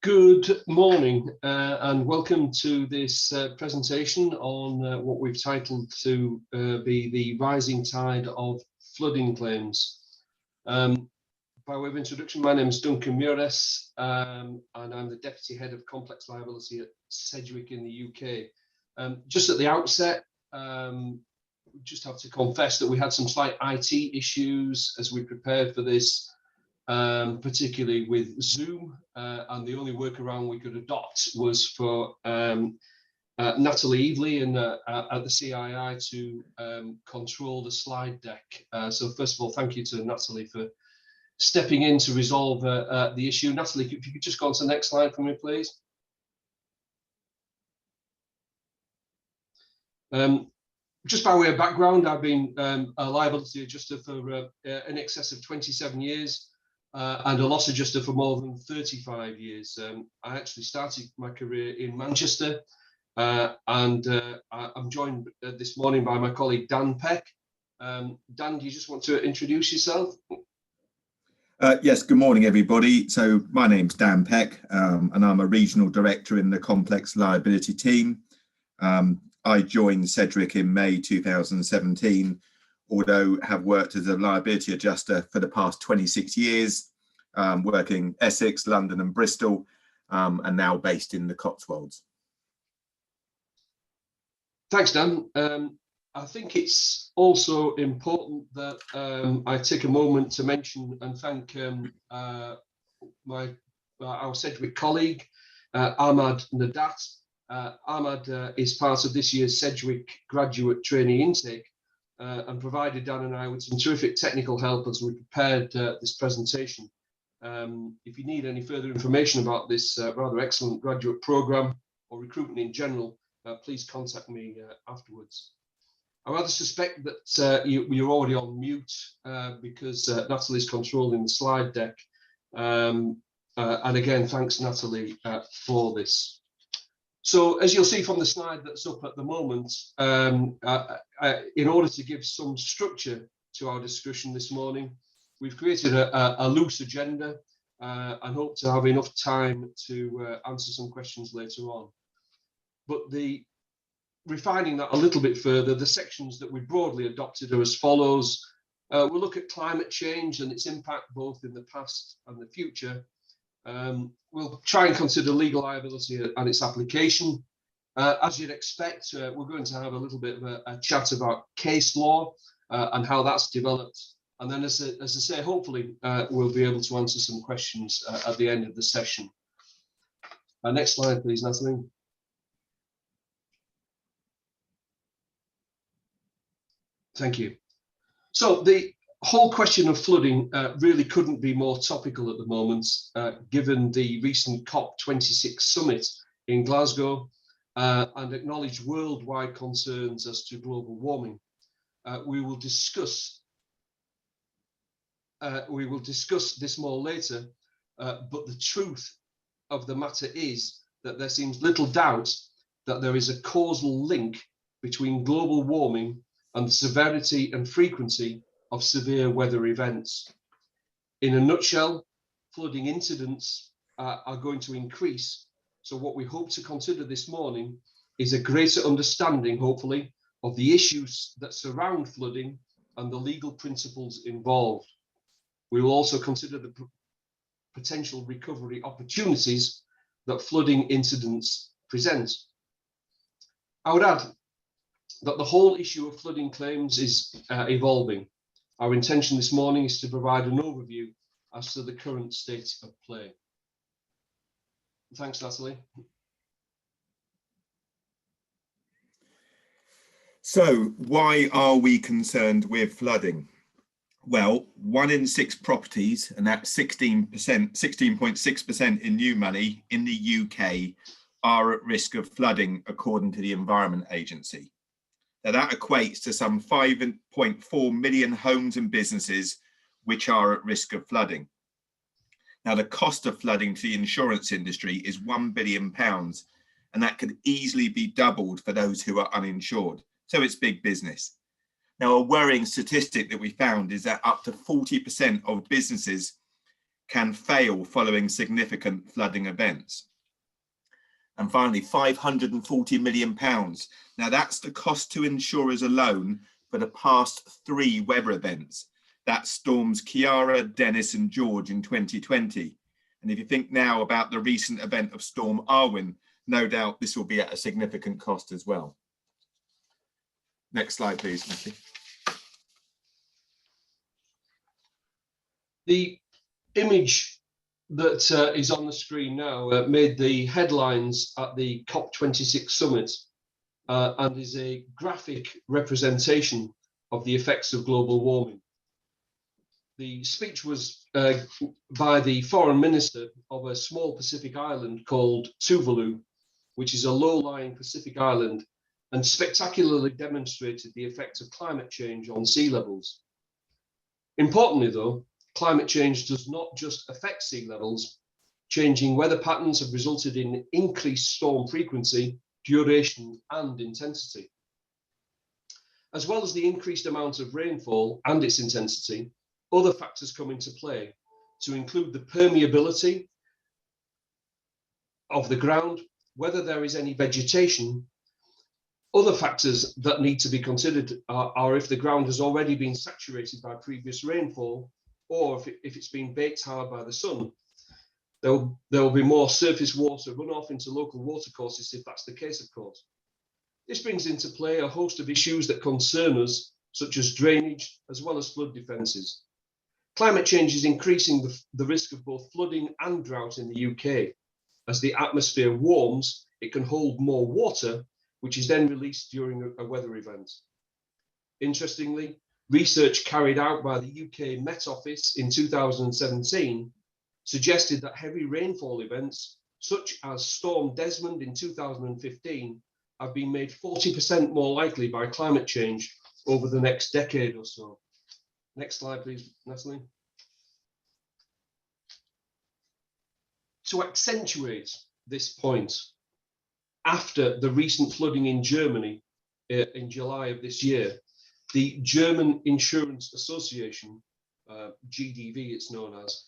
Good morning and welcome to this presentation on what we've titled to be the rising tide of flooding claims. By way of introduction, my name is Duncan Mures and I'm the Deputy Head of Complex Liability at Sedgwick in the UK. Just at the outset, just have to confess that we had some slight IT issues as we prepared for this. Particularly with Zoom, and the only workaround we could adopt was for Natalie Evely at the CII to control the slide deck. So first of all, thank you to Natalie for stepping in to resolve the issue. Natalie, if you could just go on to the next slide for me, please. Just by way of background, I've been a liability adjuster for in excess of 27 years. And a loss adjuster for more than 35 years. I actually started my career in Manchester, and I'm joined this morning by my colleague Dan Peck. Dan, do you just want to introduce yourself? Yes, good morning everybody. So my name's Dan Peck and I'm a regional director in the complex liability team. I joined Sedgwick in May 2017. Although have worked as a liability adjuster for the past 26 years, working Essex, London and Bristol, and now based in the Cotswolds. Thanks, Dan. I think it's also important that I take a moment to mention and thank our Sedgwick colleague, Ahmad Nadat. Ahmad is part of this year's Sedgwick graduate trainee intake. And provided Dan and I with some terrific technical help as we prepared this presentation. If you need any further information about this rather excellent graduate programme or recruitment in general, please contact me afterwards. I rather suspect that you're already on mute because Natalie's controlling the slide deck. And again, thanks Natalie for this. So as you'll see from the slide that's up at the moment, in order to give some structure to our discussion this morning, we've created a loose agenda and hope to have enough time to answer some questions later on. But refining that a little bit further, the sections that we broadly adopted are as follows. We'll look at climate change and its impact both in the past and the future. We'll try and consider legal liability and its application. As you'd expect, we're going to have a little bit of a chat about case law and how that's developed. And then, as I say, hopefully we'll be able to answer some questions at the end of the session. Next slide, please, Natalie. Thank you. So the whole question of flooding really couldn't be more topical at the moment, given the recent COP26 summit in Glasgow and acknowledged worldwide concerns as to global warming. We will discuss this more later, but the truth of the matter is that there seems little doubt that there is a causal link between global warming and the severity and frequency of severe weather events. In a nutshell, flooding incidents are going to increase. So what we hope to consider this morning is a greater understanding, hopefully, of the issues that surround flooding and the legal principles involved. We will also consider the potential recovery opportunities that flooding incidents present. I would add that the whole issue of flooding claims is evolving. Our intention this morning is to provide an overview as to the current state of play. Thanks, Natalie. So, why are we concerned with flooding? Well, 1 in 6 properties, and that's 16.6% in new money in the UK, are at risk of flooding, according to the Environment Agency. Now, that equates to some 5.4 million homes and businesses which are at risk of flooding. Now, the cost of flooding to the insurance industry is £1 billion, and that could easily be doubled for those who are uninsured. So it's big business. Now, a worrying statistic that we found is that up to 40% of businesses can fail following significant flooding events. And finally, £540 million. Now that's the cost to insurers alone for the past 3 weather events. That's storms Ciara, Dennis and George in 2020. And if you think now about the recent event of Storm Arwen, no doubt this will be at a significant cost as well. Next slide, please, Matthew. The image that is on the screen now made the headlines at the COP26 summit and is a graphic representation of the effects of global warming. The speech was by the foreign minister of a small Pacific island called Tuvalu, which is a low-lying Pacific island, and spectacularly demonstrated the effects of climate change on sea levels. Importantly, though, climate change does not just affect sea levels. Changing weather patterns have resulted in increased storm frequency, duration, and intensity. As well as the increased amount of rainfall and its intensity, other factors come into play, to include the permeability of the ground, whether there is any vegetation. Other factors that need to be considered are if the ground has already been saturated by previous rainfall, or if it's been baked hard by the sun. There will be more surface water runoff into local watercourses if that's the case, of course. This brings into play a host of issues that concern us, such as drainage, as well as flood defences. Climate change is increasing the risk of both flooding and drought in the UK. As the atmosphere warms, it can hold more water, which is then released during a weather event. Interestingly, research carried out by the UK Met Office in 2017 suggested that heavy rainfall events, such as Storm Desmond in 2015, have been made 40% more likely by climate change over the next decade or so. Next slide, please, Natalie. To accentuate this point, after the recent flooding in Germany in July of this year, the German Insurance Association, GDV it's known as,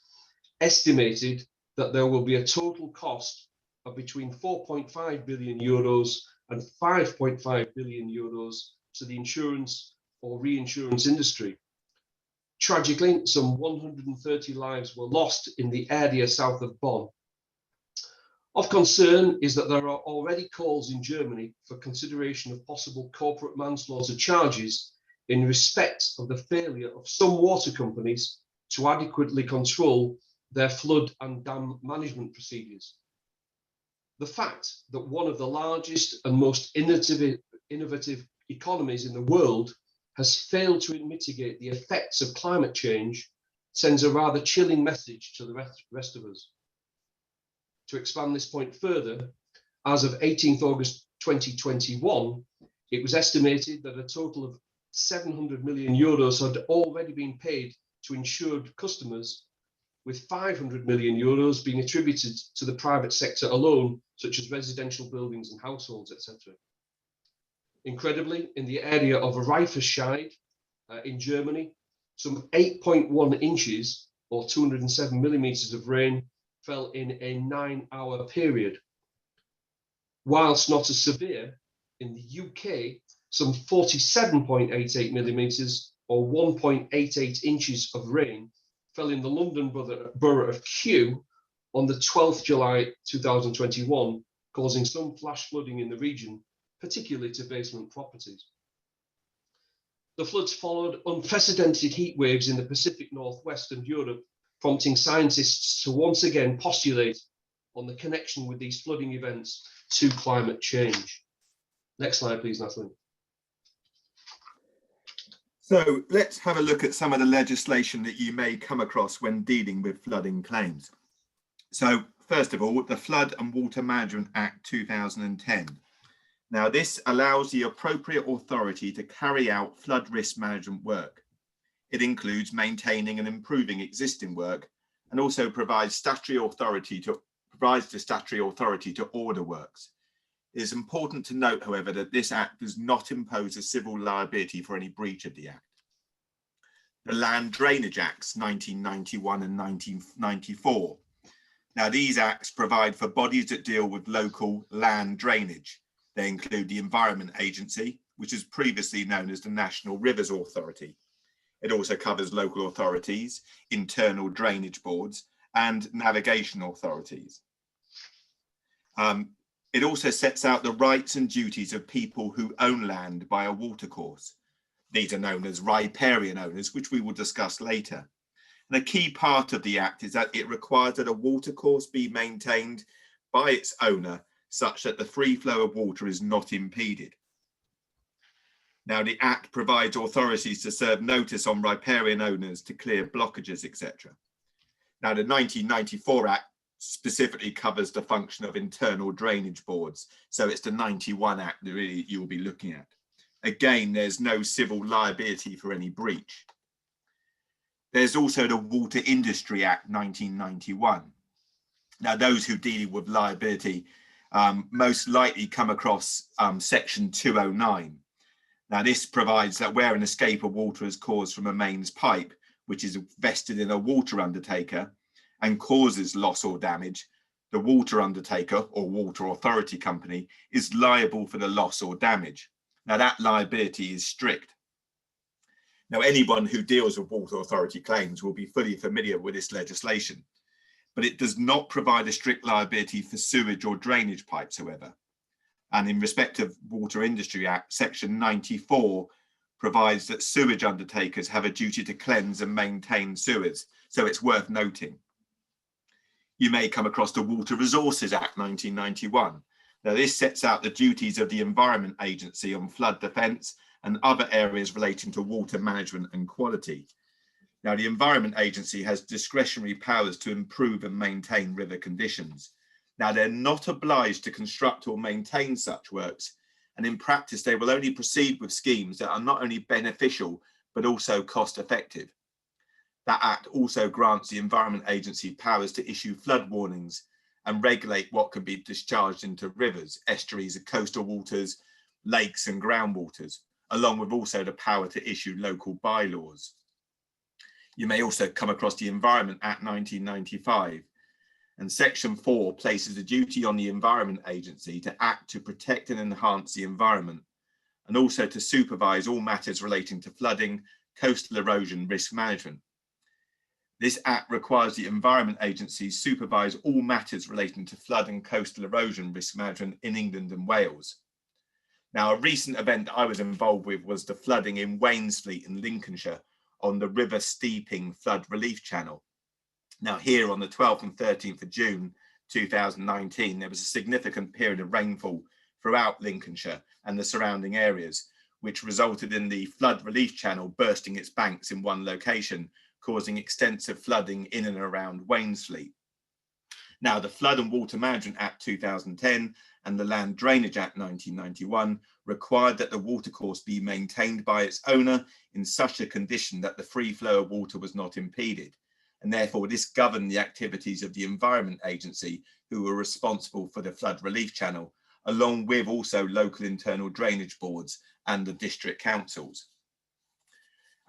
estimated that there will be a total cost of between 4.5 billion euros and 5.5 billion euros to the insurance or reinsurance industry. Tragically, some 130 lives were lost in the area south of Bonn. Of concern is that there are already calls in Germany for consideration of possible corporate manslaughter charges in respect of the failure of some water companies to adequately control their flood and dam management procedures. The fact that one of the largest and most innovative economies in the world has failed to mitigate the effects of climate change sends a rather chilling message to the rest of us. To expand this point further, as of 18th August 2021, it was estimated that a total of 700 million euros had already been paid to insured customers, with 500 million euros being attributed to the private sector alone, such as residential buildings and households, etc. Incredibly, in the area of Reifferscheid in Germany, some 8.1 inches or 207 millimeters of rain fell in a 9-hour period. Whilst not as severe, in the UK, some 47.88 millimeters or 1.88 inches of rain fell in the London borough of Kew on the 12th July 2021, causing some flash flooding in the region, particularly to basement properties. The floods followed unprecedented heat waves in the Pacific Northwest and Europe, prompting scientists to once again postulate on the connection with these flooding events to climate change. Next slide, please, Natalie. So let's have a look at some of the legislation that you may come across when dealing with flooding claims. So first of all, the Flood and Water Management Act 2010. Now this allows the appropriate authority to carry out flood risk management work. It includes maintaining and improving existing work and also provides the statutory authority to order works. It is important to note, however, that this act does not impose a civil liability for any breach of the act. the Land Drainage Acts 1991 and 1994. Now, these acts provide for bodies that deal with local land drainage. They include the Environment Agency, which was previously known as the National Rivers Authority. It also covers local authorities, internal drainage boards, and navigation authorities. It also sets out the rights and duties of people who own land by a watercourse. These are known as riparian owners, which we will discuss later. And a key part of the Act is that it requires that a watercourse be maintained by its owner such that the free flow of water is not impeded. Now, the Act provides authorities to serve notice on riparian owners to clear blockages, etc. Now, the 1994 Act specifically covers the function of internal drainage boards. So it's the 91 Act that really you will be looking at. Again, there's no civil liability for any breach. There's also the Water Industry Act 1991. Now, those who deal with liability most likely come across section 209. Now, this provides that where an escape of water is caused from a mains pipe, which is vested in a water undertaker and causes loss or damage, the water undertaker or water authority company is liable for the loss or damage. Now, that liability is strict. Now, anyone who deals with water authority claims will be fully familiar with this legislation, but it does not provide a strict liability for sewage or drainage pipes, however. And in respect of Water Industry Act, section 94 provides that sewage undertakers have a duty to cleanse and maintain sewers, so it's worth noting. You may come across the Water Resources Act 1991. Now, this sets out the duties of the Environment Agency on flood defence and other areas relating to water management and quality. Now, the Environment Agency has discretionary powers to improve and maintain river conditions. Now, they're not obliged to construct or maintain such works, and in practice, they will only proceed with schemes that are not only beneficial, but also cost effective. That Act also grants the Environment Agency powers to issue flood warnings and regulate what can be discharged into rivers, estuaries, coastal waters, lakes and groundwaters, along with also the power to issue local bylaws. You may also come across the Environment Act 1995, and section 4 places a duty on the Environment Agency to act to protect and enhance the environment, and also to supervise all matters relating to flooding, coastal erosion, risk management. This Act requires the Environment Agency supervise all matters relating to flood and coastal erosion risk management in England and Wales. Now, a recent event I was involved with was the flooding in Wainsfleet in Lincolnshire on the River Steeping Flood Relief Channel. Now, here on the 12th and 13th of June 2019, there was a significant period of rainfall throughout Lincolnshire and the surrounding areas, which resulted in the Flood Relief Channel bursting its banks in one location, causing extensive flooding in and around Wainsfleet. Now, the Flood and Water Management Act 2010 and the Land Drainage Act 1991 required that the watercourse be maintained by its owner in such a condition that the free flow of water was not impeded. And therefore, this governed the activities of the Environment Agency, who were responsible for the Flood Relief Channel, along with also local internal drainage boards and the district councils.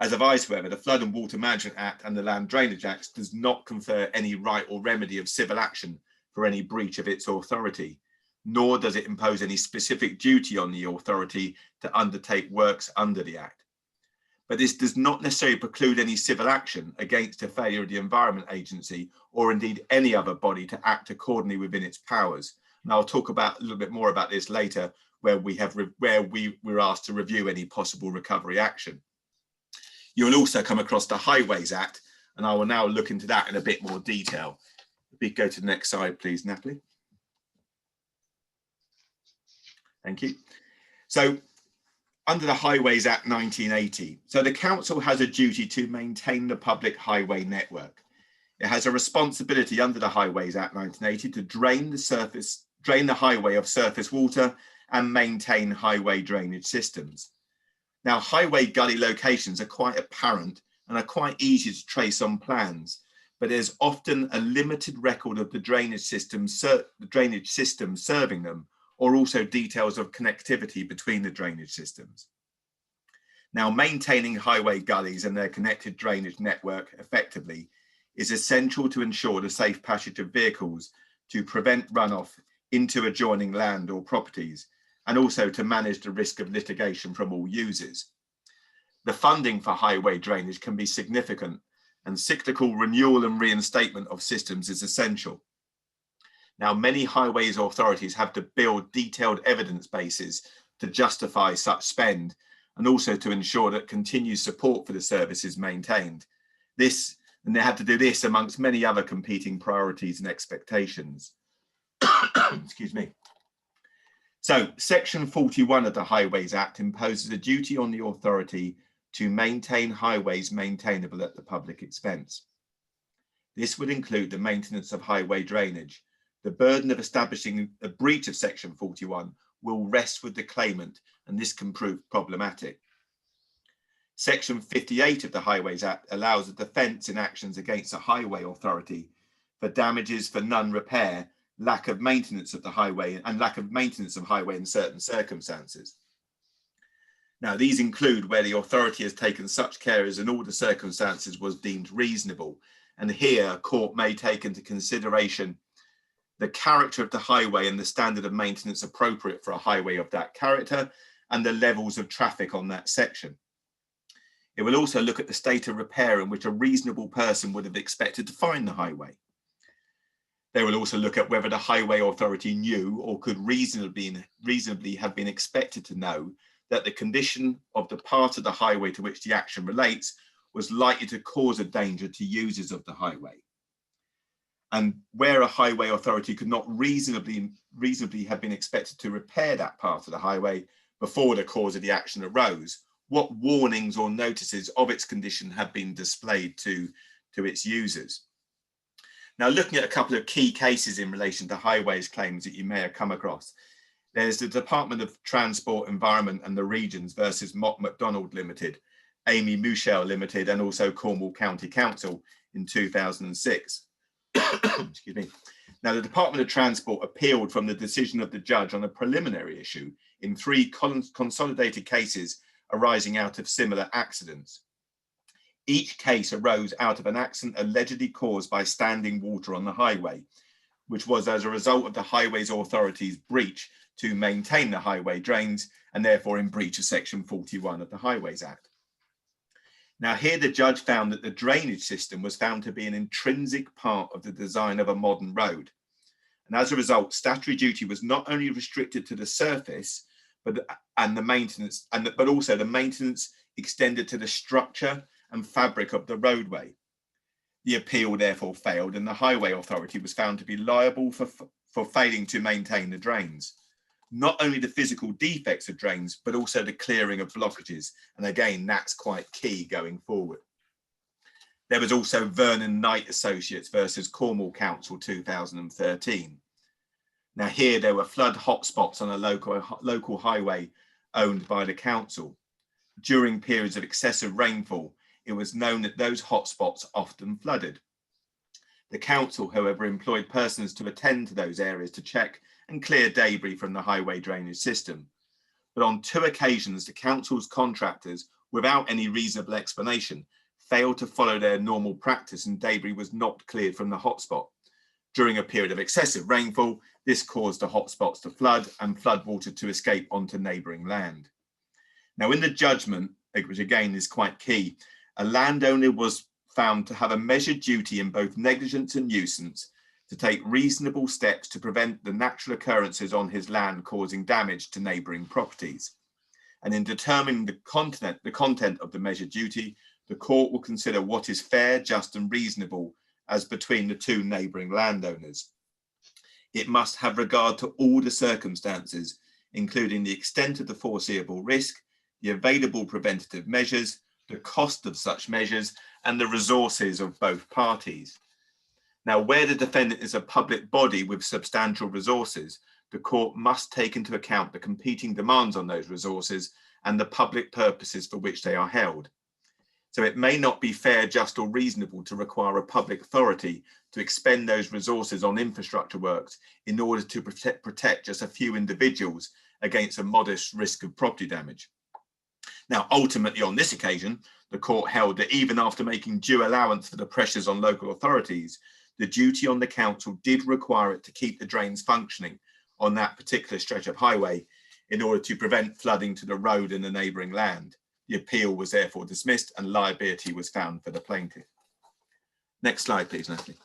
As a vice, however, the Flood and Water Management Act and the Land Drainage Act does not confer any right or remedy of civil action for any breach of its authority, nor does it impose any specific duty on the authority to undertake works under the Act. But this does not necessarily preclude any civil action against a failure of the Environment Agency or indeed any other body to act accordingly within its powers. And I'll talk about a little bit more about this later, where we were asked to review any possible recovery action. You'll also come across the Highways Act, and I will now look into that in a bit more detail. If we go to the next slide, please, Napoli. Thank you. So, under the Highways Act 1980, so the council has a duty to maintain the public highway network. It has a responsibility under the Highways Act 1980 to drain the highway of surface water and maintain highway drainage systems. Now, highway gully locations are quite apparent and are quite easy to trace on plans, but there's often a limited record of the drainage system serving them, or also details of connectivity between the drainage systems. Now, maintaining highway gullies and their connected drainage network effectively is essential to ensure the safe passage of vehicles, to prevent runoff into adjoining land or properties, and also to manage the risk of litigation from all users. The funding for highway drainage can be significant, and cyclical renewal and reinstatement of systems is essential. Now, many highways authorities have to build detailed evidence bases to justify such spend, and also to ensure that continued support for the service is maintained. And they have to do this amongst many other competing priorities and expectations. Excuse me. So Section 41 of the Highways Act imposes a duty on the authority to maintain highways maintainable at the public expense. This would include the maintenance of highway drainage. The burden of establishing a breach of Section 41 will rest with the claimant, and this can prove problematic. Section 58 of the Highways Act allows a defence in actions against a highway authority for damages for non-repair, lack of maintenance of the highway, and lack of maintenance of highway in certain circumstances. Now, these include where the authority has taken such care as in all the circumstances was deemed reasonable, and here a court may take into consideration the character of the highway and the standard of maintenance appropriate for a highway of that character, and the levels of traffic on that section. It will also look at the state of repair in which a reasonable person would have expected to find the highway. They will also look at whether the highway authority knew or could reasonably have been expected to know that the condition of the part of the highway to which the action relates was likely to cause a danger to users of the highway. And where a highway authority could not reasonably have been expected to repair that part of the highway before the cause of the action arose, what warnings or notices of its condition have been displayed to its users. Now, looking at a couple of key cases in relation to highways claims that you may have come across, there's the Department of Transport, Environment and the Regions versus Mott MacDonald Limited, Amy Mouchel Limited, and also Cornwall County Council in 2006. Excuse me. Now, the Department of Transport appealed from the decision of the judge on a preliminary issue in 3 consolidated cases arising out of similar accidents. Each case arose out of an accident allegedly caused by standing water on the highway, which was as a result of the Highways Authority's breach to maintain the highway drains, and therefore in breach of Section 41 of the Highways Act. Now, here the judge found that the drainage system was found to be an intrinsic part of the design of a modern road. And as a result, statutory duty was not only restricted to the surface, but also the maintenance extended to the structure and fabric of the roadway. The appeal therefore failed, and the Highway Authority was found to be liable for failing to maintain the drains. Not only the physical defects of drains, but also the clearing of blockages. And again, that's quite key going forward. There was also Vernon Knight Associates versus Cornwall Council 2013. Now here there were flood hotspots on a local highway owned by the council. During periods of excessive rainfall, it was known that those hotspots often flooded. The council, however, employed persons to attend to those areas to check and clear debris from the highway drainage system. But on 2 occasions, the council's contractors, without any reasonable explanation, failed to follow their normal practice and debris was not cleared from the hotspot. During a period of excessive rainfall, this caused the hotspots to flood and flood water to escape onto neighbouring land. Now, in the judgment, which again is quite key, a landowner was found to have a measured duty in both negligence and nuisance to take reasonable steps to prevent the natural occurrences on his land causing damage to neighbouring properties. And in determining the content of the measured duty, the court will consider what is fair, just and reasonable as between the 2 neighbouring landowners. It must have regard to all the circumstances, including the extent of the foreseeable risk, the available preventative measures, the cost of such measures, and the resources of both parties. Now, where the defendant is a public body with substantial resources, the court must take into account the competing demands on those resources and the public purposes for which they are held. So it may not be fair, just or reasonable to require a public authority to expend those resources on infrastructure works in order to protect just a few individuals against a modest risk of property damage. Now, ultimately, on this occasion, the court held that even after making due allowance for the pressures on local authorities, the duty on the council did require it to keep the drains functioning on that particular stretch of highway in order to prevent flooding to the road and the neighbouring land. The appeal was therefore dismissed and liability was found for the plaintiff. Next slide, please, Natalie.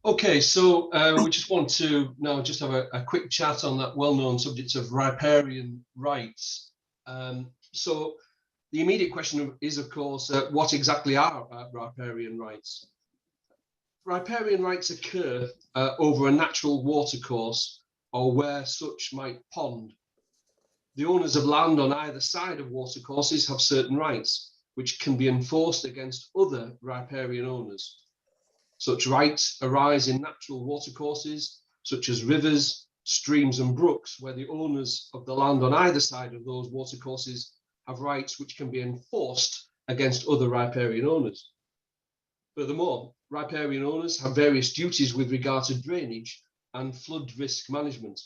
Okay, so we just want to now just have a quick chat on that well-known subject of riparian rights. So the immediate question is, of course, what exactly are riparian rights? Riparian rights occur over a natural watercourse or where such might pond. The owners of land on either side of watercourses have certain rights, which can be enforced against other riparian owners. Such rights arise in natural watercourses, such as rivers, streams and brooks, where the owners of the land on either side of those watercourses have rights which can be enforced against other riparian owners. Furthermore, riparian owners have various duties with regard to drainage and flood risk management.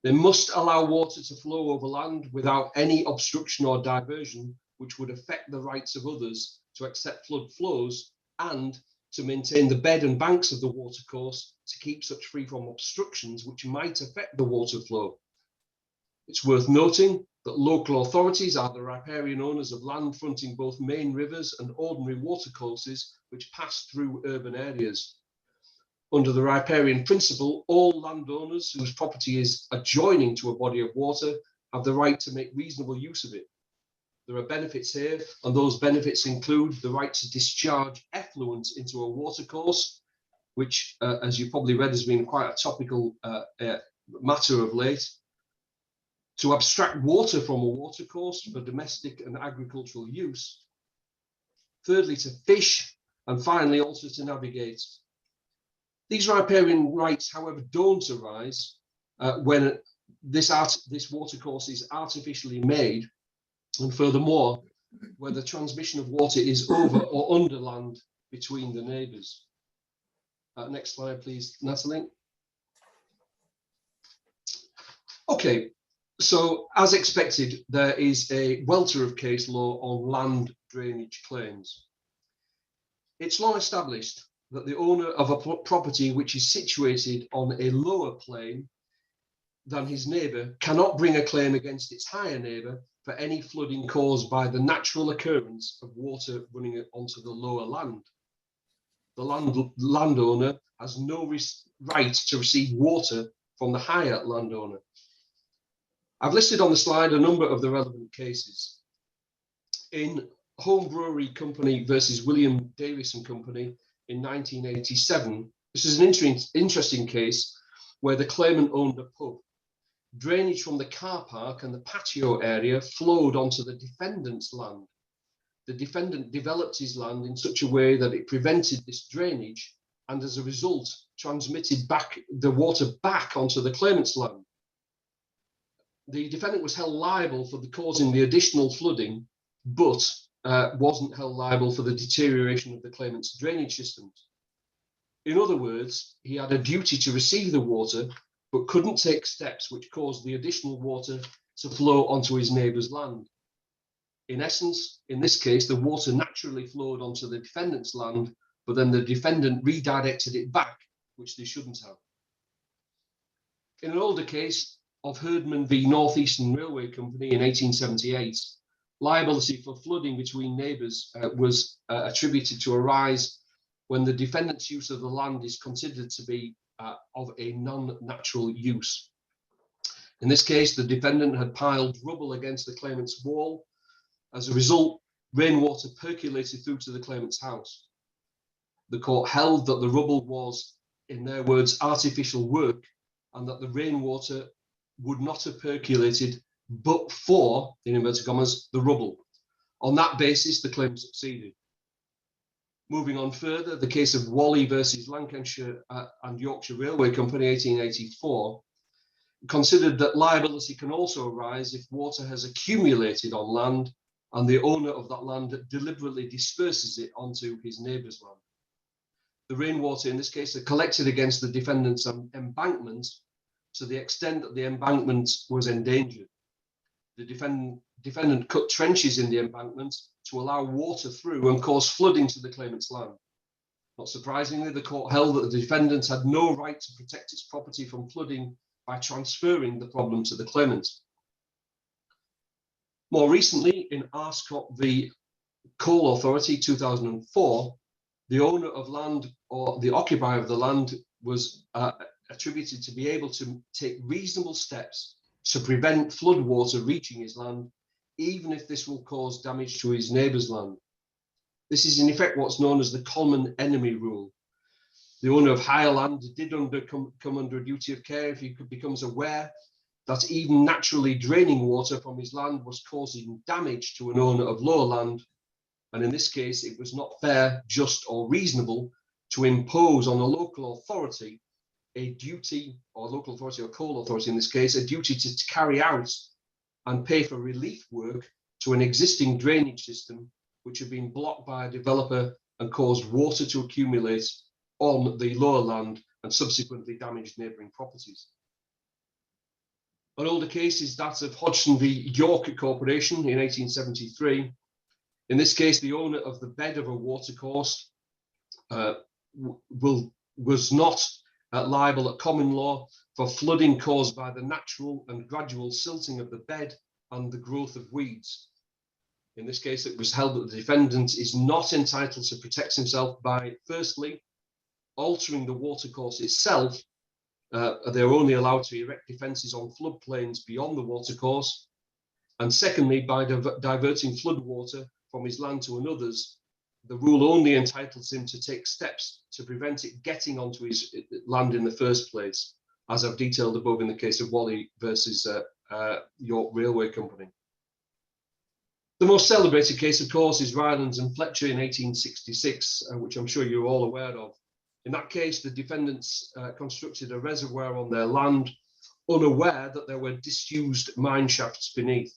They must allow water to flow over land without any obstruction or diversion which would affect the rights of others to accept flood flows, and to maintain the bed and banks of the watercourse to keep such free from obstructions which might affect the water flow. It's worth noting that local authorities are the riparian owners of land fronting both main rivers and ordinary watercourses which pass through urban areas. Under the riparian principle, all landowners whose property is adjoining to a body of water have the right to make reasonable use of it. There are benefits here, and those benefits include the right to discharge effluent into a watercourse, which, as you probably read, has been quite a topical matter of late, to abstract water from a watercourse for domestic and agricultural use, thirdly, to fish, and finally, also to navigate. These riparian rights, however, don't arise when this watercourse is artificially made, and furthermore, where the transmission of water is over or under land between the neighbours. Next slide, please, Natalie. Okay, so as expected, there is a welter of case law on land drainage claims. It's long established that the owner of a property which is situated on a lower plane than his neighbour cannot bring a claim against its higher neighbour for any flooding caused by the natural occurrence of water running onto the lower land. The landowner has no right to receive water from the higher landowner. I've listed on the slide a number of the relevant cases. In Home Brewery Company versus William Davis and Company in 1987, this is an interesting case where the claimant owned a pub. Drainage from the car park and the patio area flowed onto the defendant's land. The defendant developed his land in such a way that it prevented this drainage, and as a result, transmitted the water back onto the claimant's land. The defendant was held liable for causing the additional flooding, but wasn't held liable for the deterioration of the claimant's drainage systems. In other words, he had a duty to receive the water, but couldn't take steps which caused the additional water to flow onto his neighbour's land. In essence, in this case, the water naturally flowed onto the defendant's land, but then the defendant redirected it back, which they shouldn't have. In an older case of Herdman v North Eastern Railway Company in 1878, liability for flooding between neighbours was attributed to arise when the defendant's use of the land is considered to be of a non-natural use. In this case, the defendant had piled rubble against the claimant's wall. As a result, rainwater percolated through to the claimant's house. The court held that the rubble was, in their words, artificial work, and that the rainwater would not have percolated but for, in inverted commas, the rubble. On that basis, the claim succeeded. Moving on further, the case of Whalley versus Lancashire and Yorkshire Railway Company, 1884, considered that liability can also arise if water has accumulated on land and the owner of that land deliberately disperses it onto his neighbour's land. The rainwater in this case are collected against the defendant's embankment to the extent that the embankment was endangered. the defendant cut trenches in the embankment to allow water through and cause flooding to the claimant's land. Not surprisingly, the court held that the defendant had no right to protect its property from flooding by transferring the problem to the claimant. More recently, in Arscott v. Coal Authority 2004, the owner of land or the occupier of the land was attributed to be able to take reasonable steps to prevent flood water reaching his land, even if this will cause damage to his neighbour's land. This is in effect what's known as the common enemy rule. The owner of higher land did come under a duty of care if he becomes aware that even naturally draining water from his land was causing damage to an owner of lower land. And in this case, it was not fair, just, or reasonable to impose on a local authority a duty, or local authority or coal authority in this case, a duty to carry out and pay for relief work to an existing drainage system which had been blocked by a developer and caused water to accumulate on the lower land and subsequently damaged neighbouring properties. An older case is that of Hodgson v. York Corporation in 1873. In this case, the owner of the bed of a watercourse was not liable at common law for flooding caused by the natural and gradual silting of the bed and the growth of weeds. In this case, it was held that the defendant is not entitled to protect himself by, firstly, altering the watercourse itself. They're only allowed to erect defences on floodplains beyond the watercourse. And secondly, by diverting flood water from his land to another's. The rule only entitles him to take steps to prevent it getting onto his land in the first place, as I've detailed above in the case of Whalley versus York Railway Company. The most celebrated case, of course, is Rylands and Fletcher in 1866, which I'm sure you're all aware of. In that case, the defendants constructed a reservoir on their land, unaware that there were disused mine shafts beneath.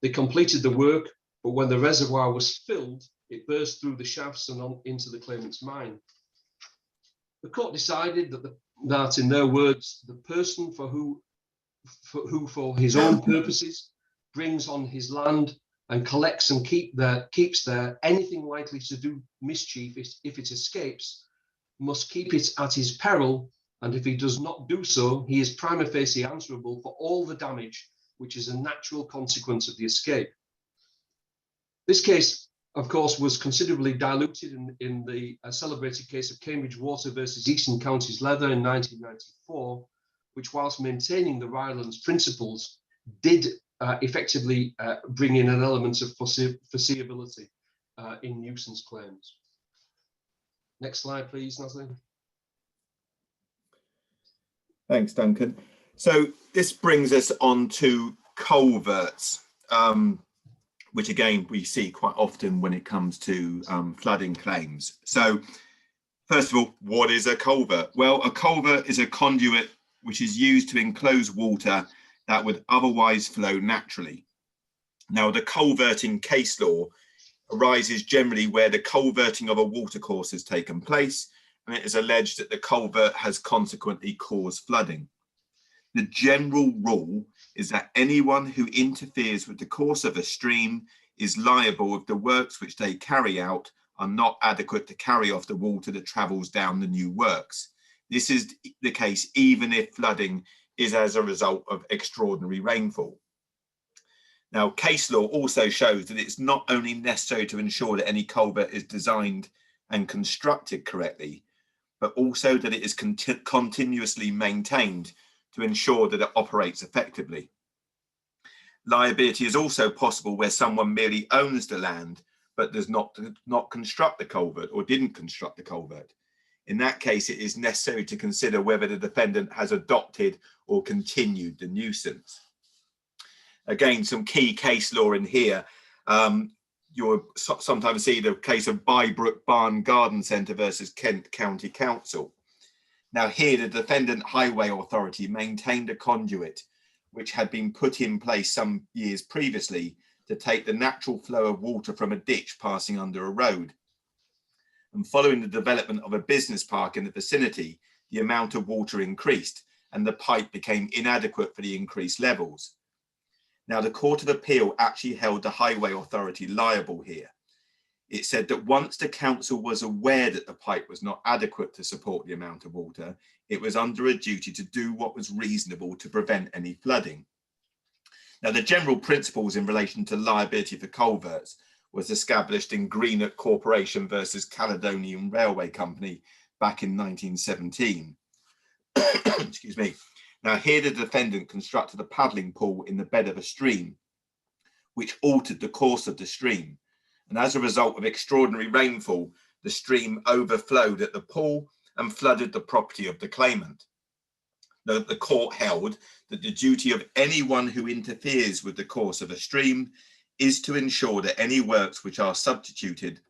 They completed the work, but when the reservoir was filled, it burst through the shafts and on into the claimant's mine. The court decided that, in their words, the person who for his own purposes brings on his land and collects and keeps there anything likely to do mischief if it escapes, must keep it at his peril, and if he does not do so, he is prima facie answerable for all the damage which is a natural consequence of the escape. This case, of course, was considerably diluted in the celebrated case of Cambridge Water versus Eastern Counties Leather in 1994, which, whilst maintaining the Rylands principles, did effectively bring in an element of foreseeability in nuisance claims. Next slide, please, Natalie. Thanks, Duncan. So this brings us on to culverts, which again, we see quite often when it comes to flooding claims. So first of all, what is a culvert? Well, a culvert is a conduit which is used to enclose water that would otherwise flow naturally. Now, the culverting case law arises generally where the culverting of a watercourse has taken place, and it is alleged that the culvert has consequently caused flooding. The general rule is that anyone who interferes with the course of a stream is liable if the works which they carry out are not adequate to carry off the water that travels down the new works. This is the case even if flooding is as a result of extraordinary rainfall. Now, case law also shows that it's not only necessary to ensure that any culvert is designed and constructed correctly, but also that it is continuously maintained to ensure that it operates effectively. Liability is also possible where someone merely owns the land but does not construct the culvert or didn't construct the culvert. In that case, it is necessary to consider whether the defendant has adopted or continued the nuisance. Again, some key case law in here. You'll sometimes see the case of Bybrook Barn Garden Centre versus Kent County Council. Now here, the defendant Highway Authority maintained a conduit which had been put in place some years previously to take the natural flow of water from a ditch passing under a road. And following the development of a business park in the vicinity, the amount of water increased and the pipe became inadequate for the increased levels. Now, the Court of Appeal actually held the Highway Authority liable here. It said that once the council was aware that the pipe was not adequate to support the amount of water, it was under a duty to do what was reasonable to prevent any flooding. Now, the general principles in relation to liability for culverts was established in Greenock Corporation versus Caledonian Railway Company back in 1917. Excuse me. Now, here the defendant constructed a paddling pool in the bed of a stream, which altered the course of the stream. And as a result of extraordinary rainfall, the stream overflowed at the pool and flooded the property of the claimant. The court held that the duty of anyone who interferes with the course of a stream is to ensure that any works which are substituted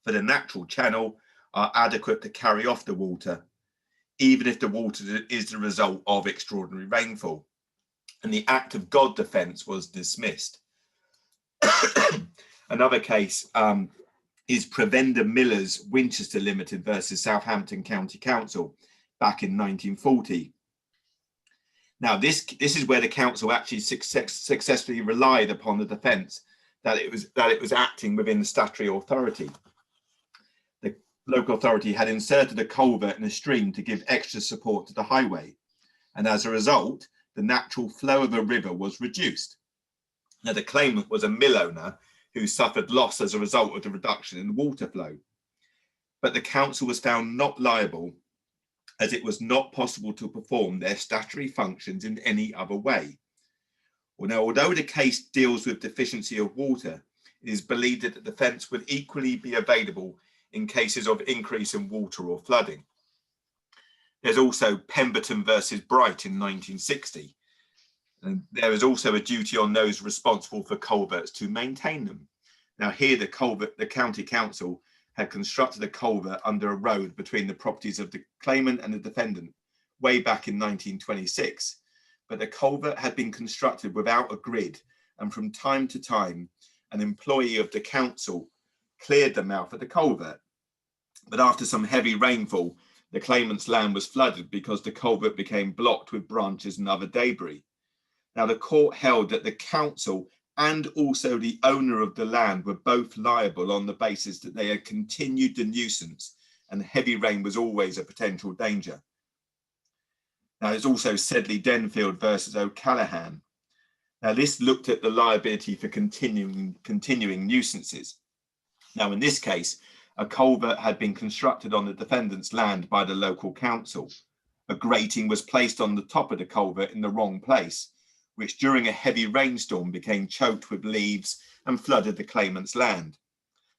for the natural channel are adequate to carry off the water, even if the water is the result of extraordinary rainfall. And the Act of God defence was dismissed. Another case is Provender Millers Winchester Limited versus Southampton County Council back in 1940. Now, this is where the council actually successfully relied upon the defence that it was acting within the statutory authority. The local authority had inserted a culvert in a stream to give extra support to the highway, and as a result, the natural flow of a river was reduced. Now, the claimant was a mill owner who suffered loss as a result of the reduction in water flow, but the council was found not liable as it was not possible to perform their statutory functions in any other way. Well, now, although the case deals with deficiency of water, it is believed that the defence would equally be available in cases of increase in water or flooding. There's also Pemberton versus Bright in 1960. And there is also a duty on those responsible for culverts to maintain them. Now, here the county council had constructed a culvert under a road between the properties of the claimant and the defendant way back in 1926. But the culvert had been constructed without a grid, and from time to time, an employee of the council cleared the mouth of the culvert. But after some heavy rainfall, the claimant's land was flooded because the culvert became blocked with branches and other debris. Now, the court held that the council and also the owner of the land were both liable on the basis that they had continued the nuisance, and heavy rain was always a potential danger. Now, there's also Sedley Denfield versus O'Callaghan. Now, this looked at the liability for continuing nuisances. Now, in this case, a culvert had been constructed on the defendant's land by the local council. A grating was placed on the top of the culvert in the wrong place, which during a heavy rainstorm became choked with leaves and flooded the claimant's land.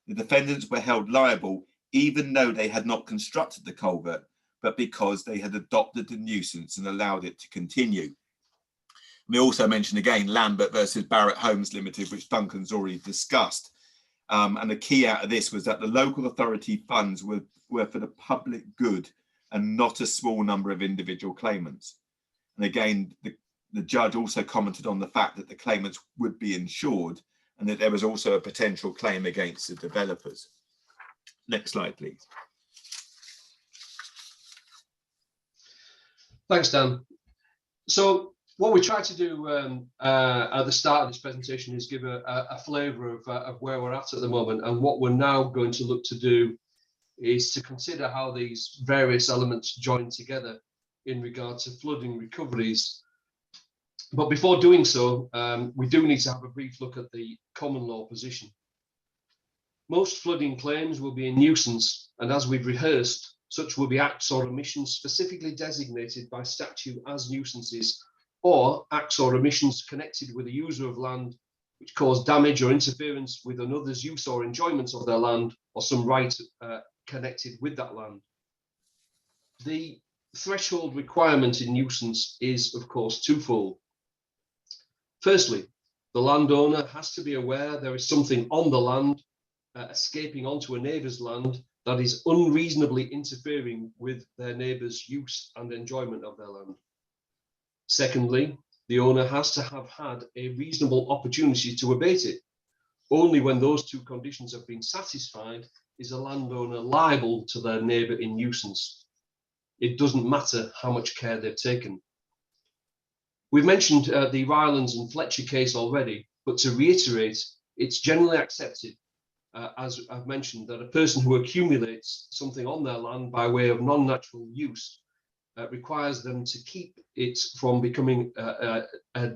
The defendants were held liable even though they had not constructed the culvert, but because they had adopted the nuisance and allowed it to continue. We also mentioned again Lambert versus Barrett Homes Limited, which Duncan's already discussed. And the key out of this was that the local authority funds were for the public good and not a small number of individual claimants. And again, the judge also commented on the fact that the claimants would be insured and that there was also a potential claim against the developers. Next slide, please. Thanks, Dan. So what we try to do at the start of this presentation is give a flavour of where we're at the moment, and what we're now going to look to do is to consider how these various elements join together in regard to flooding recoveries. But before doing so, we do need to have a brief look at the common law position. Most flooding claims will be a nuisance, and as we've rehearsed, such will be acts or omissions specifically designated by statute as nuisances, or acts or omissions connected with a user of land which cause damage or interference with another's use or enjoyment of their land, or some right connected with that land. The threshold requirement in nuisance is, of course, twofold. Firstly, the landowner has to be aware there is something on the land escaping onto a neighbour's land that is unreasonably interfering with their neighbour's use and enjoyment of their land. Secondly, the owner has to have had a reasonable opportunity to abate it. Only when those two conditions have been satisfied is a landowner liable to their neighbour in nuisance. It doesn't matter how much care they've taken. We've mentioned the Rylands and Fletcher case already, but to reiterate, it's generally accepted, as I've mentioned, that a person who accumulates something on their land by way of non-natural use requires them to keep it from becoming a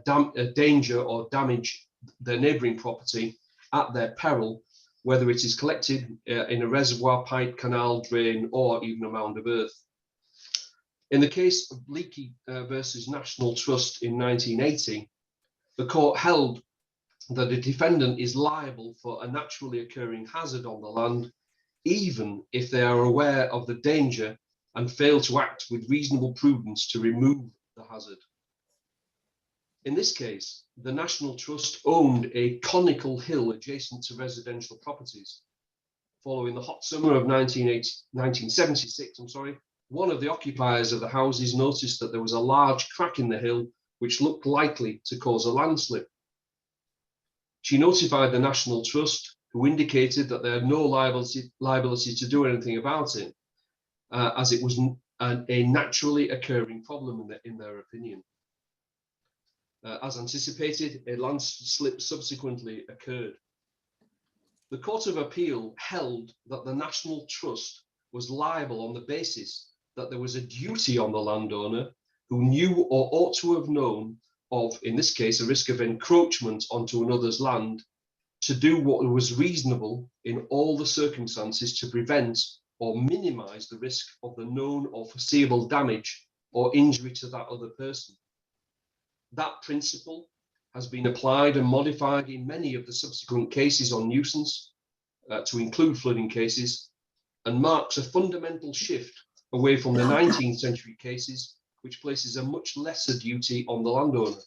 danger or damage their neighbouring property at their peril, whether it is collected in a reservoir, pipe, canal, drain, or even a mound of earth. In the case of Leakey versus National Trust in 1980, the court held that a defendant is liable for a naturally occurring hazard on the land, even if they are aware of the danger and fail to act with reasonable prudence to remove the hazard. In this case, the National Trust owned a conical hill adjacent to residential properties. Following the hot summer of 1976, one of the occupiers of the houses noticed that there was a large crack in the hill which looked likely to cause a landslip. She notified the National Trust, who indicated that they had no liability to do anything about it, as it was a naturally occurring problem in their opinion. As anticipated, a landslip subsequently occurred. The Court of Appeal held that the National Trust was liable on the basis that there was a duty on the landowner who knew or ought to have known of, in this case, a risk of encroachment onto another's land, to do what was reasonable in all the circumstances to prevent or minimize the risk of the known or foreseeable damage or injury to that other person. That principle has been applied and modified in many of the subsequent cases on nuisance, to include flooding cases, and marks a fundamental shift away from the 19th century cases, which places a much lesser duty on the landowner.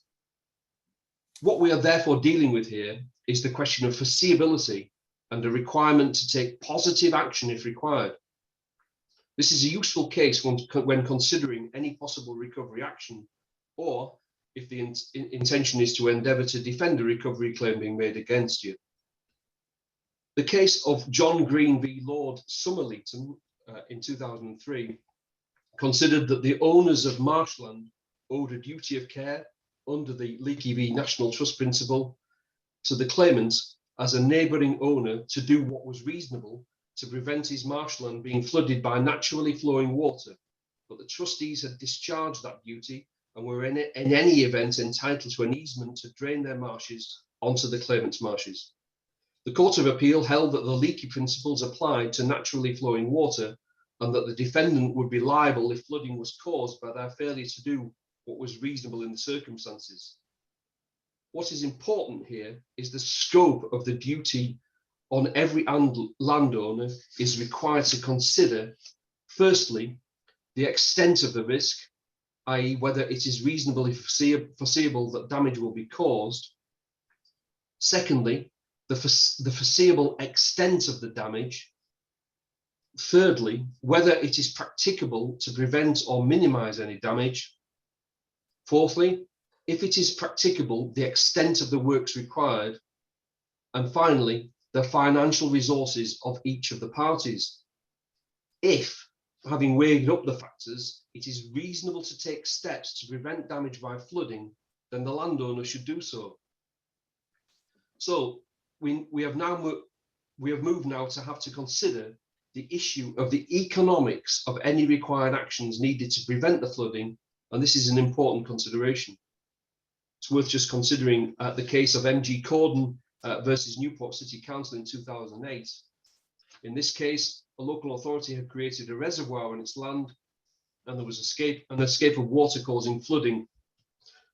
What we are therefore dealing with here is the question of foreseeability and a requirement to take positive action if required. This is a useful case when considering any possible recovery action, or if the intention is to endeavour to defend a recovery claim being made against you. The case of John Green v Lord Somerleyton in 2003 considered that the owners of marshland owed a duty of care under the Leakey v National Trust principle to the claimant as a neighbouring owner to do what was reasonable to prevent his marshland being flooded by naturally flowing water, but the trustees had discharged that duty and were in any event entitled to an easement to drain their marshes onto the claimant's marshes. The Court of Appeal held that the Leakey principles applied to naturally flowing water and that the defendant would be liable if flooding was caused by their failure to do what was reasonable in the circumstances. What is important here is the scope of the duty on every landowner is required to consider, firstly, the extent of the risk, i.e. whether it is reasonably foreseeable that damage will be caused. Secondly, the foreseeable extent of the damage. Thirdly, whether it is practicable to prevent or minimize any damage. Fourthly, if it is practicable, the extent of the works required. And finally, the financial resources of each of the parties. If, having weighed up the factors, it is reasonable to take steps to prevent damage by flooding, then the landowner should do so. So we have moved now to have to consider the issue of the economics of any required actions needed to prevent the flooding, and this is an important consideration. It's worth just considering the case of MG Corden versus Newport City Council in 2008. In this case, a local authority had created a reservoir on its land, and there was an escape of water causing flooding.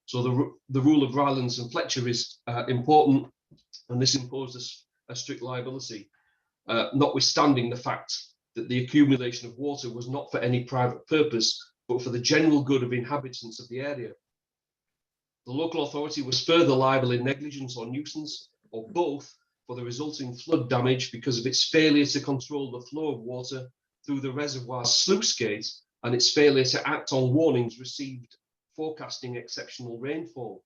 So the rule of Rylands and Fletcher is important, and this imposed a strict liability, notwithstanding the fact that the accumulation of water was not for any private purpose, but for the general good of inhabitants of the area. The local authority was further liable in negligence or nuisance, or both, for the resulting flood damage because of its failure to control the flow of water through the reservoir sluice gate and its failure to act on warnings received forecasting exceptional rainfall.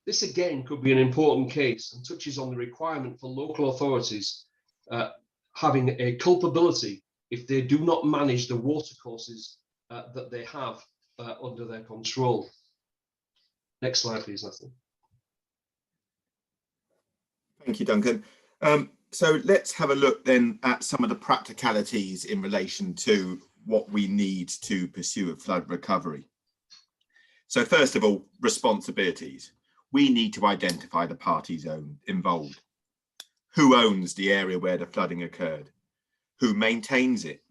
This again could be an important case and touches on the requirement for local authorities having a culpability if they do not manage the water courses that they have under their control. Next slide, please, Nathan. Thank you, Duncan. So let's have a look then at some of the practicalities in relation to what we need to pursue a flood recovery. So first of all, responsibilities. We need to identify the parties involved. Who owns the area where the flooding occurred? Who maintains it?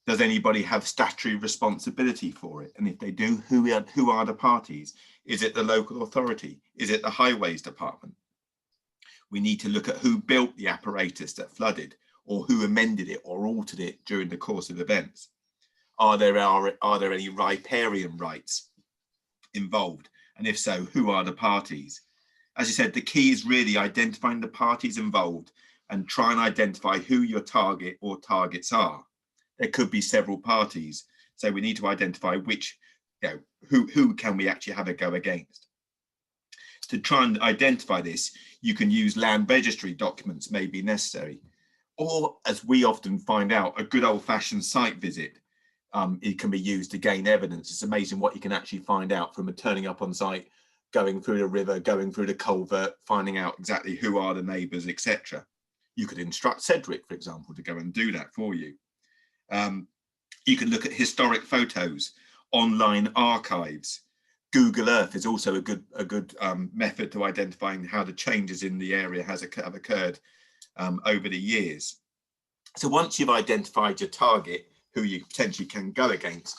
Does anybody have statutory responsibility for it? And if they do, who are the parties? Is it the local authority? Is it the highways department? We need to look at who built the apparatus that flooded, or who amended it or altered it during the course of events. Are there any riparian rights involved? And if so, who are the parties? As you said, the key is really identifying the parties involved and try and identify who your target or targets are. There could be several parties, so we need to identify which, who can we actually have a go against. To try and identify this, you can use land registry documents may be necessary, or as we often find out, a good old-fashioned site visit. It can be used to gain evidence. It's amazing what you can actually find out from turning up on site, going through the river, going through the culvert, finding out exactly who are the neighbours, etc. You could instruct Cedric, for example, to go and do that for you. You can look at historic photos, online archives. Google Earth is also a good method to identifying how the changes in the area have occurred over the years. So once you've identified your target, who you potentially can go against,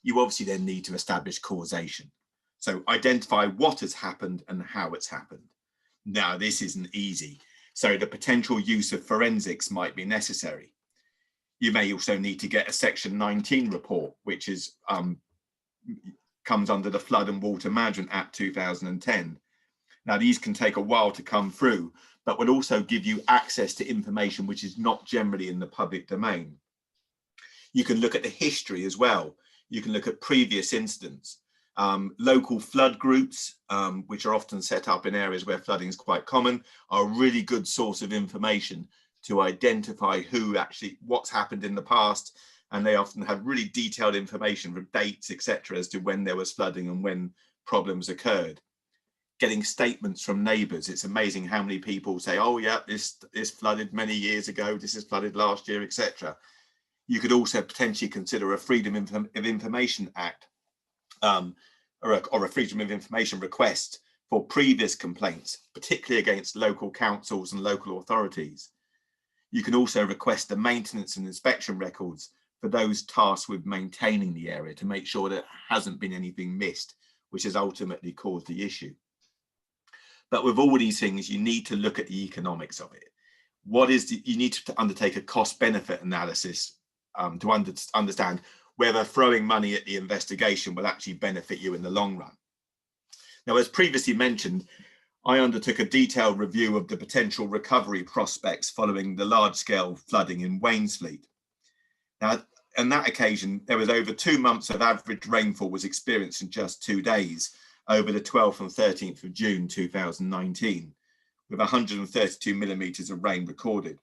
you obviously then need to establish causation. So identify what has happened and how it's happened. Now, this isn't easy. So the potential use of forensics might be necessary. You may also need to get a Section 19 report, which is comes under the Flood and Water Management Act 2010. Now, these can take a while to come through, but will also give you access to information which is not generally in the public domain. You can look at the history as well. You can look at previous incidents. Local flood groups, which are often set up in areas where flooding is quite common, are a really good source of information to identify what's happened in the past. And they often have really detailed information with dates, etc., as to when there was flooding and when problems occurred. Getting statements from neighbours. It's amazing how many people say, oh yeah, this flooded many years ago, this is flooded last year, etc. You could also potentially consider a Freedom of Information Act or a Freedom of Information request for previous complaints, particularly against local councils and local authorities. You can also request the maintenance and inspection records for those tasked with maintaining the area to make sure that hasn't been anything missed, which has ultimately caused the issue. But with all these things, you need to look at the economics of it. You need to undertake a cost-benefit analysis to understand whether throwing money at the investigation will actually benefit you in the long run. Now, as previously mentioned, I undertook a detailed review of the potential recovery prospects following the large-scale flooding in Wainfleet. Now, on that occasion, there was over 2 months of average rainfall was experienced in just 2 days over the 12th and 13th of June 2019, with 132 millimetres of rain recorded.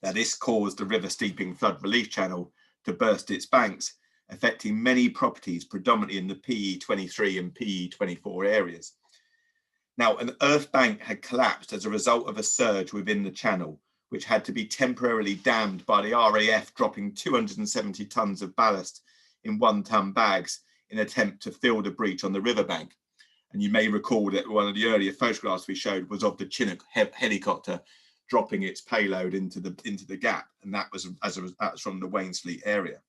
Now, this caused the River Steeping Flood Relief Channel to burst its banks, affecting many properties, predominantly in the PE23 and PE24 areas. Now, an earth bank had collapsed as a result of a surge within the channel, which had to be temporarily dammed by the RAF dropping 270 tonnes of ballast in 1-ton bags in an attempt to fill the breach on the riverbank. And you may recall that one of the earlier photographs we showed was of the Chinook helicopter dropping its payload into the gap, and that was from the Wainfleet area.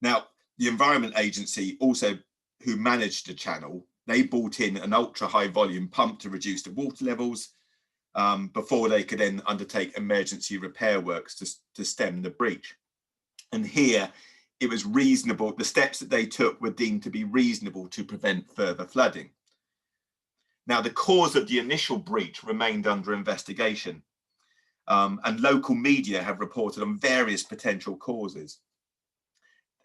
Now, the Environment Agency also, who managed the channel, they brought in an ultra high volume pump to reduce the water levels before they could then undertake emergency repair works to stem the breach. And here it was reasonable, the steps that they took were deemed to be reasonable to prevent further flooding. Now, the cause of the initial breach remained under investigation, and local media have reported on various potential causes,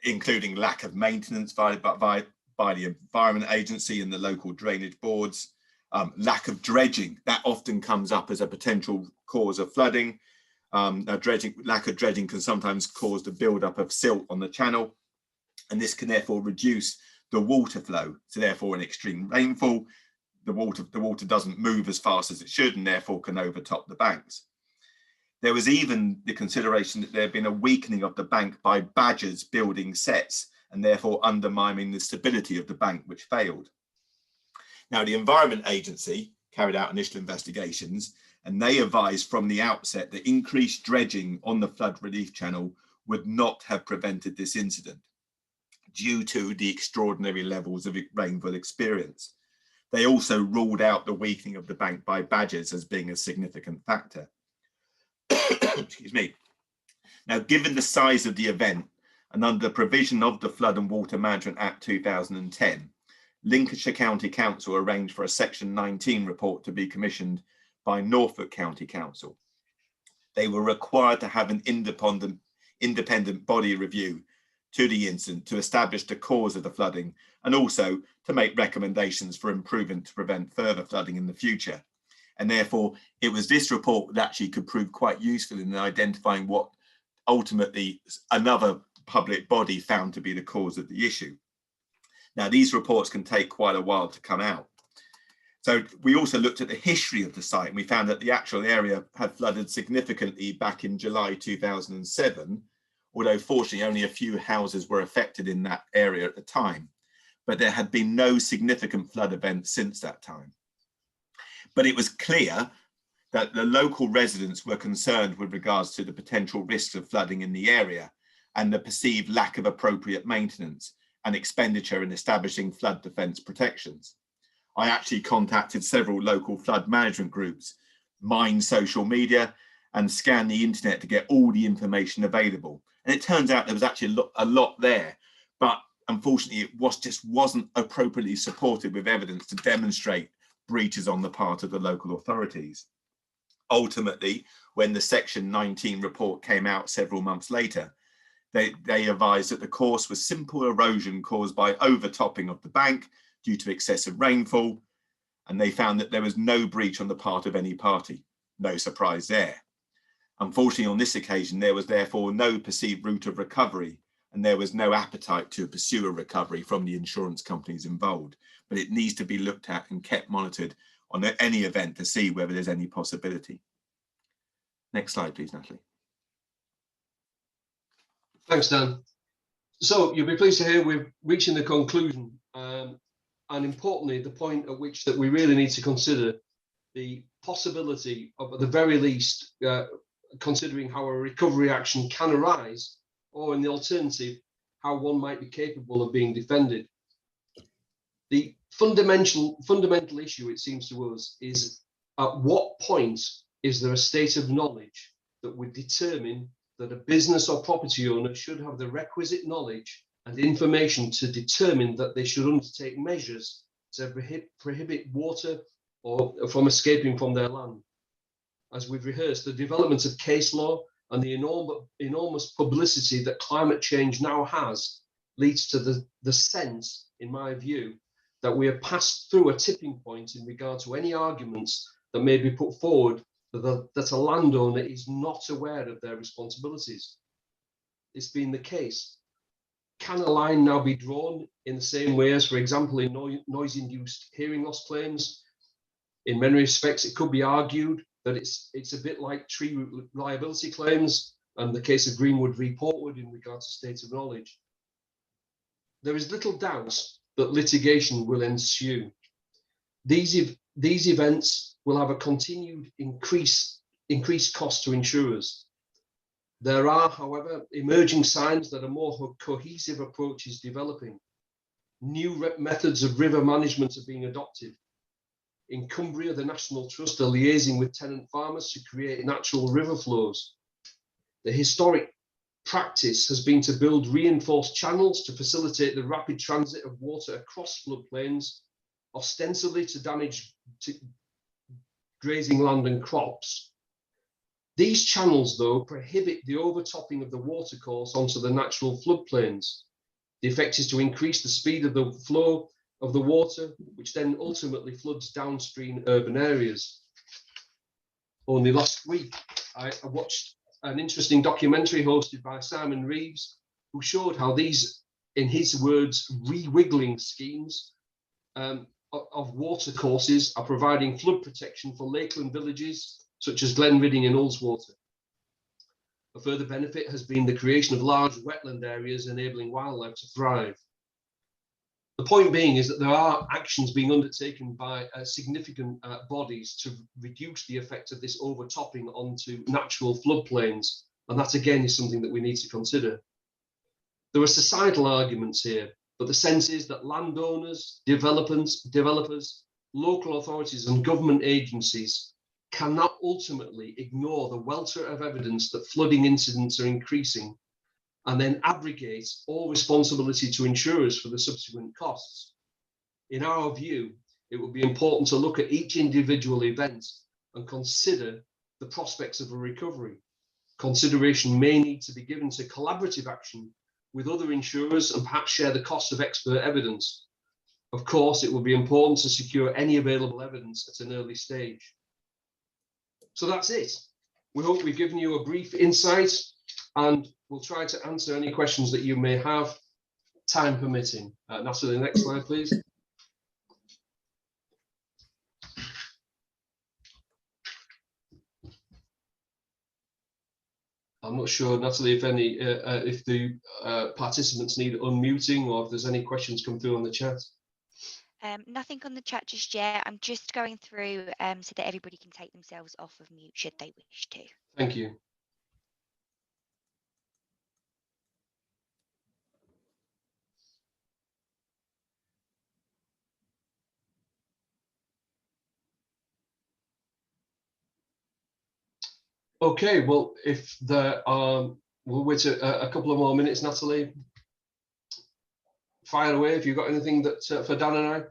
including lack of maintenance by the Environment Agency and the local drainage boards, lack of dredging. That often comes up as a potential cause of flooding. Lack of dredging can sometimes cause the buildup of silt on the channel, and this can therefore reduce the water flow. So therefore, in extreme rainfall, the water doesn't move as fast as it should and therefore can overtop the banks. There was even the consideration that there had been a weakening of the bank by badgers building sets and therefore undermining the stability of the bank, which failed. Now, the Environment Agency carried out initial investigations, and they advised from the outset that increased dredging on the flood relief channel would not have prevented this incident due to the extraordinary levels of rainfall experience. They also ruled out the weakening of the bank by badgers as being a significant factor. Excuse me. Now, given the size of the event and under the provision of the Flood and Water Management Act 2010, Lincolnshire County Council arranged for a Section 19 report to be commissioned by Norfolk County Council. They were required to have an independent body review to the incident to establish the cause of the flooding and also to make recommendations for improvement to prevent further flooding in the future. And therefore, it was this report that actually could prove quite useful in identifying what ultimately another public body found to be the cause of the issue. Now, these reports can take quite a while to come out. So we also looked at the history of the site, and we found that the actual area had flooded significantly back in July 2007, although fortunately only a few houses were affected in that area at the time. But there had been no significant flood events since that time. But it was clear that the local residents were concerned with regards to the potential risks of flooding in the area and the perceived lack of appropriate maintenance and expenditure in establishing flood defence protections. I actually contacted several local flood management groups, mined social media, and scanned the internet to get all the information available. And it turns out there was actually a lot there, but unfortunately it just wasn't appropriately supported with evidence to demonstrate breaches on the part of the local authorities. Ultimately, when the Section 19 report came out several months later, they advised that the cause was simple erosion caused by overtopping of the bank due to excessive rainfall, and they found that there was no breach on the part of any party. No surprise there. Unfortunately, on this occasion, there was therefore no perceived route of recovery, and there was no appetite to pursue a recovery from the insurance companies involved. But it needs to be looked at and kept monitored on any event to see whether there's any possibility. Next slide, please, Natalie. Thanks, Dan. So you'll be pleased to hear we're reaching the conclusion, and importantly, the point at which that we really need to consider the possibility of, at the very least, considering how a recovery action can arise, or in the alternative, how one might be capable of being defended. The fundamental issue, it seems to us, is at what point is there a state of knowledge that would determine that a business or property owner should have the requisite knowledge and information to determine that they should undertake measures to prohibit water or from escaping from their land. As we've rehearsed, the development of case law and the enormous publicity that climate change now has leads to the sense, in my view, that we have passed through a tipping point in regard to any arguments that may be put forward that a landowner is not aware of their responsibilities. It's been the case. Can a line now be drawn in the same way as, for example, in noise-induced hearing loss claims? In many respects, it could be argued that it's a bit like tree root liability claims and the case of Greenwood v. Portwood in regard to state of knowledge. There is little doubt that litigation will ensue. These events will have a continued increased cost to insurers. There are, however, emerging signs that a more cohesive approach is developing. New methods of river management are being adopted. In Cumbria, the National Trust are liaising with tenant farmers to create natural river flows. The historic practice has been to build reinforced channels to facilitate the rapid transit of water across floodplains, ostensibly to damage grazing land and crops. These channels, though, prohibit the overtopping of the watercourse onto the natural floodplains. The effect is to increase the speed of the flow of the water, which then ultimately floods downstream urban areas. Only last week, I watched an interesting documentary hosted by Simon Reeves, who showed how these in his words, rewiggling schemes of water courses are providing flood protection for lakeland villages such as Glenridding and Ullswater. A further benefit has been the creation of large wetland areas enabling wildlife to thrive. The point being is that there are actions being undertaken by significant bodies to reduce the effect of this overtopping onto natural floodplains, and that again is something that we need to consider. There are societal arguments here, but the sense is that landowners, developers, local authorities and government agencies cannot ultimately ignore the welter of evidence that flooding incidents are increasing and then abrogate all responsibility to insurers for the subsequent costs. In our view, it would be important to look at each individual event and consider the prospects of a recovery. Consideration may need to be given to collaborative action with other insurers and perhaps share the costs of expert evidence. Of course, it will be important to secure any available evidence at an early stage. So that's it. We hope we've given you a brief insight, and we'll try to answer any questions that you may have, time permitting. Natalie, the next slide, please. I'm not sure, Natalie, if the participants need unmuting or if there's any questions come through on the chat. Nothing on the chat just yet. I'm just going through so that everybody can take themselves off of mute should they wish to. Thank you. Okay, well, if there are, we'll wait a couple of more minutes, Natalie. Fire away if you've got anything that for Dan and I.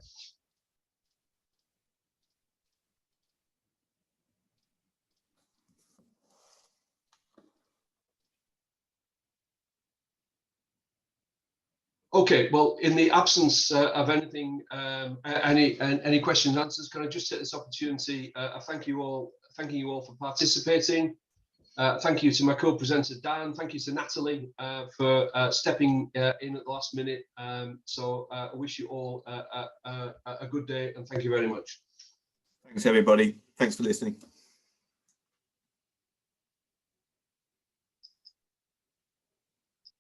Okay, well, in the absence of anything, any questions and answers, can I just take this opportunity? I thanking you all for participating. Thank you to my co-presenter Dan. Thank you to Natalie for stepping in at the last minute. I wish you all a good day and thank you very much. Thanks everybody. Thanks for listening.